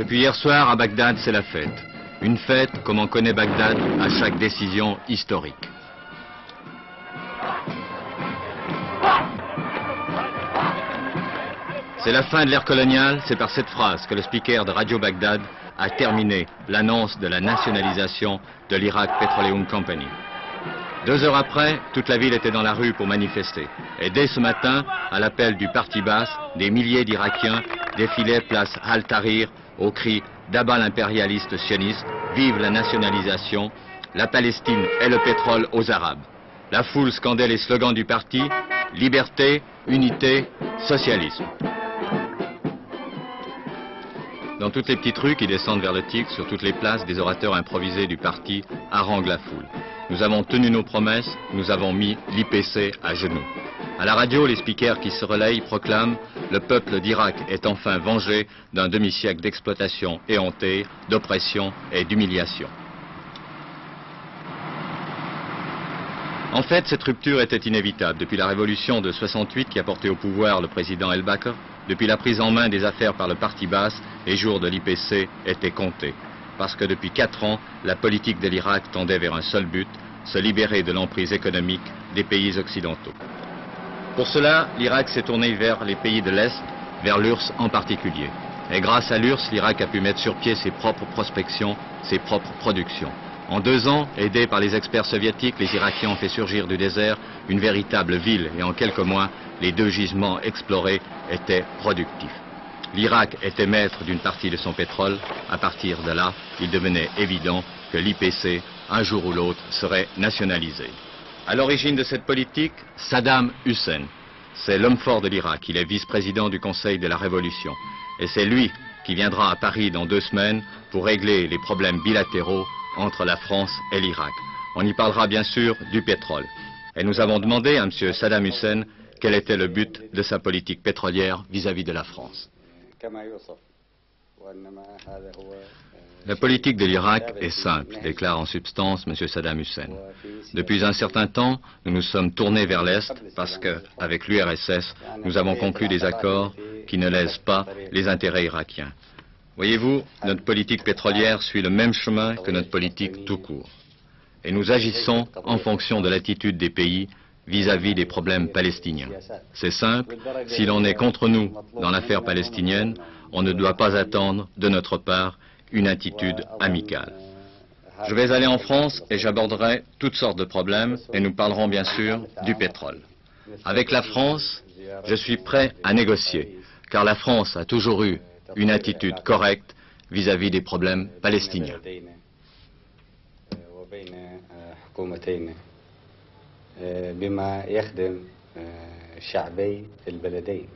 Depuis hier soir, à Bagdad, c'est la fête. Une fête comme on connaît Bagdad à chaque décision historique. C'est la fin de l'ère coloniale, c'est par cette phrase que le speaker de Radio Bagdad a terminé l'annonce de la nationalisation de l'Iraq Petroleum Company. 2 heures après, toute la ville était dans la rue pour manifester. Et dès ce matin, à l'appel du Parti Baas, des milliers d'Irakiens défilaient place Al-Tahrir au cri d'abat l'impérialiste sioniste, vive la nationalisation, la Palestine et le pétrole aux Arabes. La foule scandait les slogans du parti, liberté, unité, socialisme. Dans toutes les petites rues qui descendent vers le Tigre, sur toutes les places, des orateurs improvisés du parti haranguent la foule. Nous avons tenu nos promesses, nous avons mis l'IPC à genoux. À la radio, les speakers qui se relayent proclament « Le peuple d'Irak est enfin vengé d'un demi-siècle d'exploitation éhontée, d'oppression et d'humiliation ». En fait, cette rupture était inévitable depuis la révolution de 68 qui a porté au pouvoir le président El-Bakr. Depuis la prise en main des affaires par le Parti Baas, les jours de l'IPC étaient comptés. Parce que depuis 4 ans, la politique de l'Irak tendait vers un seul but, se libérer de l'emprise économique des pays occidentaux. Pour cela, l'Irak s'est tourné vers les pays de l'Est, vers l'URSS en particulier. Et grâce à l'URSS, l'Irak a pu mettre sur pied ses propres prospections, ses propres productions. En 2 ans, aidés par les experts soviétiques, les Irakiens ont fait surgir du désert une véritable ville et en quelques mois, les 2 gisements explorés étaient productifs. L'Irak était maître d'une partie de son pétrole. À partir de là, il devenait évident que l'IPC, un jour ou l'autre, serait nationalisé. À l'origine de cette politique, Saddam Hussein. C'est l'homme fort de l'Irak. Il est vice-président du Conseil de la Révolution. Et c'est lui qui viendra à Paris dans 2 semaines pour régler les problèmes bilatéraux entre la France et l'Irak. On y parlera bien sûr du pétrole. Et nous avons demandé à M. Saddam Hussein quel était le but de sa politique pétrolière vis-à-vis de la France. La politique de l'Irak est simple, déclare en substance M. Saddam Hussein. Depuis un certain temps, nous nous sommes tournés vers l'Est parce qu'avec l'URSS, nous avons conclu des accords qui ne lèsent pas les intérêts irakiens. Voyez-vous, notre politique pétrolière suit le même chemin que notre politique tout court. Et nous agissons en fonction de l'attitude des pays vis-à-vis des problèmes palestiniens. C'est simple, si l'on est contre nous dans l'affaire palestinienne, on ne doit pas attendre de notre part une attitude amicale. Je vais aller en France et j'aborderai toutes sortes de problèmes et nous parlerons bien sûr du pétrole. Avec la France, je suis prêt à négocier, car la France a toujours eu une attitude correcte vis-à-vis des problèmes palestiniens. بما يخدم شعبي البلدين.